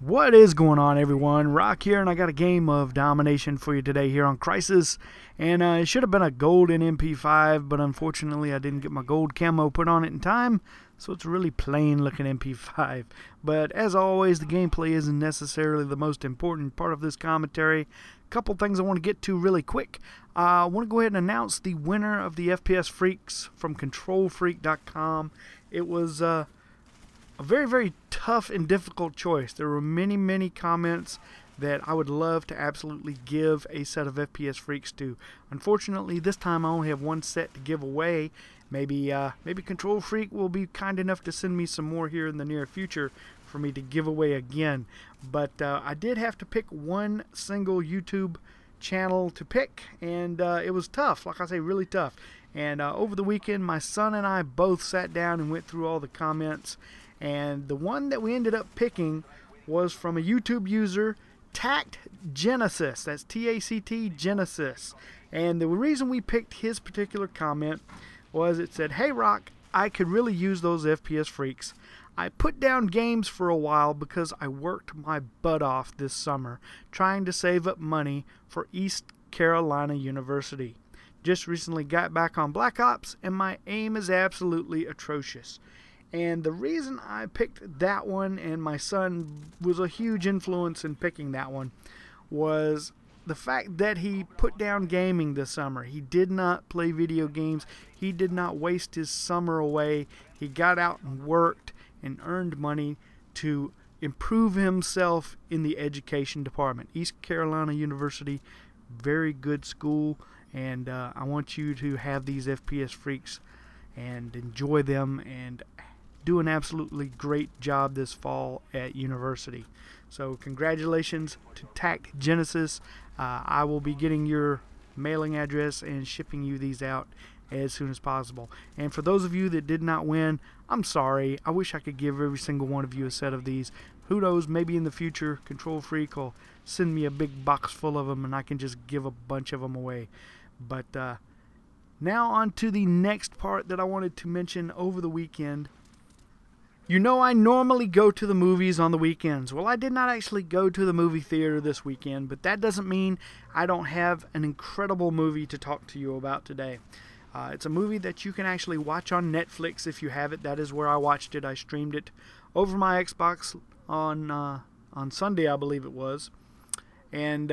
What is going on, everyone? Rock here, and I got a game of Domination for you today here on Crisis. And it should have been a golden MP5, but unfortunately I didn't get my gold camo put on it in time, so it's a really plain looking MP5. But as always, the gameplay isn't necessarily the most important part of this commentary. A couple things I want to get to really quick. I want to go ahead and announce the winner of the FPS Freaks from KontrolFreek.com. It was a very, very tough and difficult choice. There were many comments that I would love to absolutely give a set of FPS Freaks to. Unfortunately, this time I only have one set to give away. Maybe KontrolFreek will be kind enough to send me some more here in the near future for me to give away again. But I did have to pick one single YouTube channel to pick, and it was tough. Like I say, really tough. And over the weekend, my son and I both sat down and went through all the comments. And the one that we ended up picking was from a YouTube user, Tact Genesis. That's T-A-C-T Genesis. And the reason we picked his particular comment was it said, "Hey Rock, I could really use those FPS Freaks. I put down games for a while because I worked my butt off this summer trying to save up money for East Carolina University. Just recently got back on Black Ops and my aim is absolutely atrocious." And the reason I picked that one, and my son was a huge influence in picking that one, was the fact that he put down gaming this summer. He did not play video games. He did not waste his summer away. He got out and worked and earned money to improve himself in the education department. East Carolina University, very good school, and I want you to have these FPS Freaks and enjoy them and do an absolutely great job this fall at university. So congratulations to Tact Genesis. I will be getting your mailing address and shipping you these out as soon as possible. And for those of you that did not win, I'm sorry. I wish I could give every single one of you a set of these. Who knows, maybe in the future KontrolFreek will send me a big box full of them and I can just give a bunch of them away. But now on to the next part that I wanted to mention over the weekend. You know, I normally go to the movies on the weekends. Well, I did not actually go to the movie theater this weekend, but that doesn't mean I don't have an incredible movie to talk to you about today. It's a movie that you can actually watch on Netflix if you have it. That is where I watched it. I streamed it over my Xbox on Sunday, I believe it was. And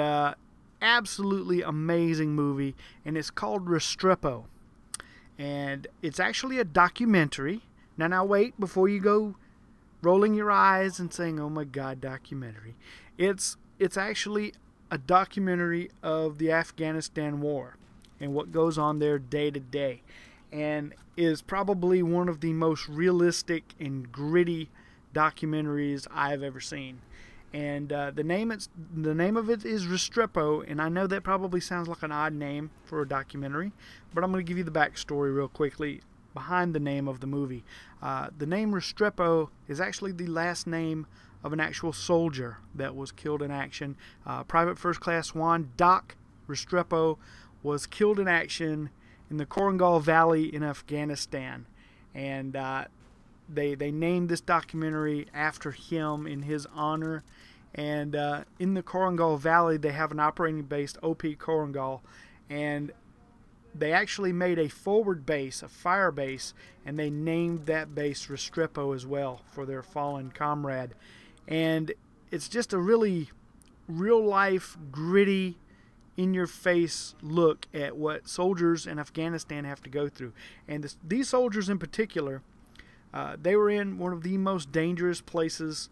absolutely amazing movie, and it's called Restrepo. And it's actually a documentary. Now wait, before you go rolling your eyes and saying, "Oh my God, documentary." It's actually a documentary of the Afghanistan war and what goes on there day to day, and is probably one of the most realistic and gritty documentaries I've ever seen. And the name of it is Restrepo, and I know that probably sounds like an odd name for a documentary, but I'm going to give you the backstory real quickly behind the name of the movie. The name Restrepo is actually the last name of an actual soldier that was killed in action. Private First Class Juan Doc Restrepo was killed in action in the Korangal Valley in Afghanistan, and they named this documentary after him in his honor. And in the Korangal Valley they have an operating base, OP Korangal, and they actually made a forward base, a fire base, and they named that base Restrepo as well for their fallen comrade. And it's just a really real-life, gritty, in-your-face look at what soldiers in Afghanistan have to go through. And these soldiers in particular, they were in one of the most dangerous places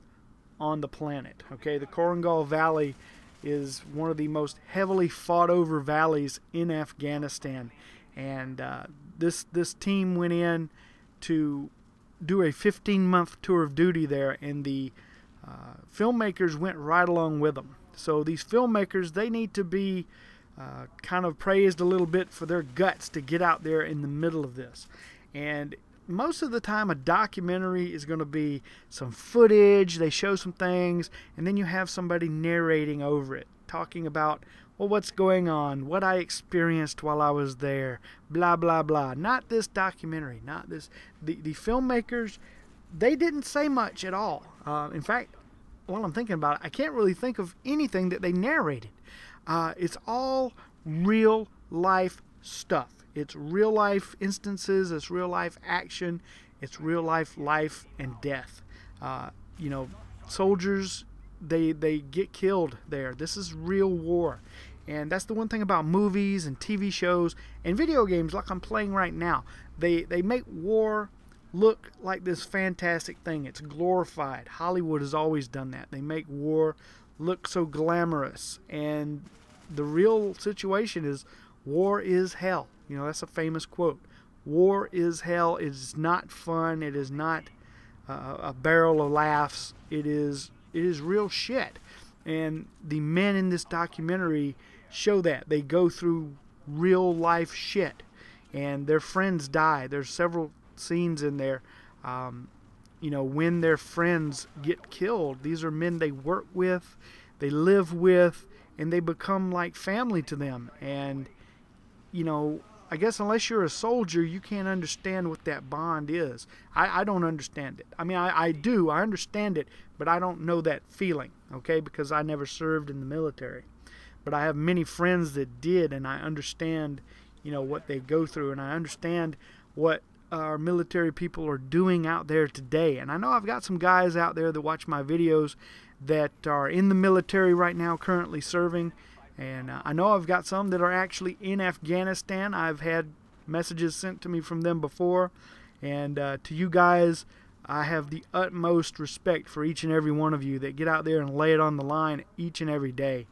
on the planet. Okay, the Korangal Valley is one of the most heavily fought over valleys in Afghanistan, and this team went in to do a 15-month tour of duty there, and the filmmakers went right along with them. So these filmmakers, they need to be kind of praised a little bit for their guts to get out there in the middle of this. And most of the time a documentary is going to be some footage, they show some things, and then you have somebody narrating over it, talking about, well, what's going on, what I experienced while I was there, blah blah blah. Not this documentary, not this. The filmmakers, they didn't say much at all. In fact, while I'm thinking about it, I can't really think of anything that they narrated. It's all real life stuff. It's real life instances. It's real life action. It's real life and death. You know, soldiers, they get killed there. This is real war. And that's the one thing about movies and TV shows and video games like I'm playing right now. They make war look like this fantastic thing. It's glorified. Hollywood has always done that. They make war look so glamorous. And the real situation is war is hell. You know, that's a famous quote. War is hell. It is not fun. It is not a barrel of laughs. It is real shit. And the men in this documentary show that. They go through real life shit. And their friends die. There's several scenes in there, you know, when their friends get killed. These are men they work with, they live with, and they become like family to them. And, you know, I guess unless you're a soldier, you can't understand what that bond is. I don't understand it. I mean, I do. I understand it, but I don't know that feeling, okay, because I never served in the military. But I have many friends that did, and I understand, you know, what they go through, and I understand what our military people are doing out there today. And I know I've got some guys out there that watch my videos that are in the military right now, currently serving. And I know I've got some that are actually in Afghanistan. I've had messages sent to me from them before. And to you guys, I have the utmost respect for each and every one of you that get out there and lay it on the line each and every day.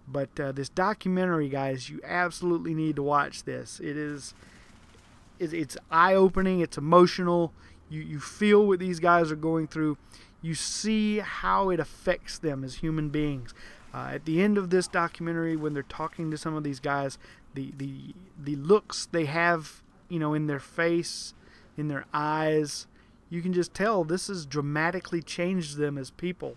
But this documentary, guys, you absolutely need to watch this. It's eye-opening. It's emotional. You feel what these guys are going through. You see how it affects them as human beings. At the end of this documentary, when they're talking to some of these guys, the looks they have, you know, in their face, in their eyes, you can just tell this has dramatically changed them as people,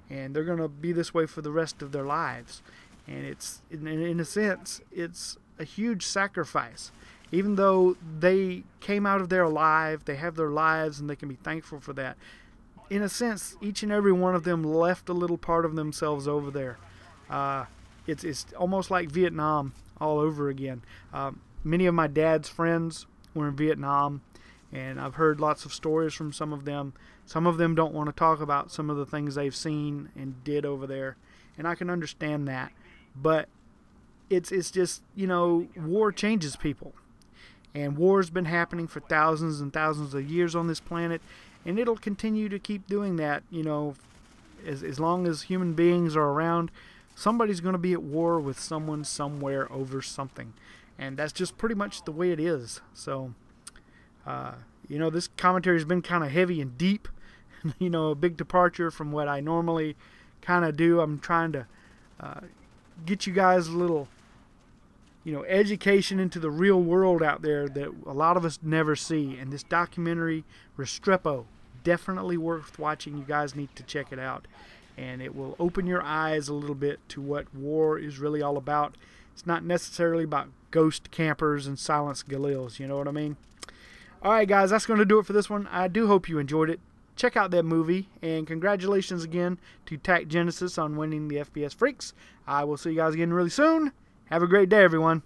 and they're going to be this way for the rest of their lives. And it's, in a sense, it's a huge sacrifice. Even though they came out of there alive, they have their lives, and they can be thankful for that. In a sense, each and every one of them left a little part of themselves over there. It's almost like Vietnam all over again. Many of my dad's friends were in Vietnam, and I've heard lots of stories from some of them. Some of them don't want to talk about some of the things they've seen and did over there, and I can understand that. But it's just, you know, war changes people. And war's been happening for thousands and thousands of years on this planet, and it'll continue to keep doing that, you know, as long as human beings are around. Somebody's going to be at war with someone somewhere over something, and that's just pretty much the way it is. So, you know, this commentary has been kind of heavy and deep, you know, a big departure from what I normally kind of do. I'm trying to get you guys a little, you know, education into the real world out there that a lot of us never see. And this documentary, Restrepo, definitely worth watching. You guys need to check it out. And it will open your eyes a little bit to what war is really all about. It's not necessarily about ghost campers and silenced Galils, you know what I mean? Alright guys, that's going to do it for this one. I do hope you enjoyed it. Check out that movie, and congratulations again to Tac Genesis on winning the FPS Freaks. I will see you guys again really soon. Have a great day, everyone.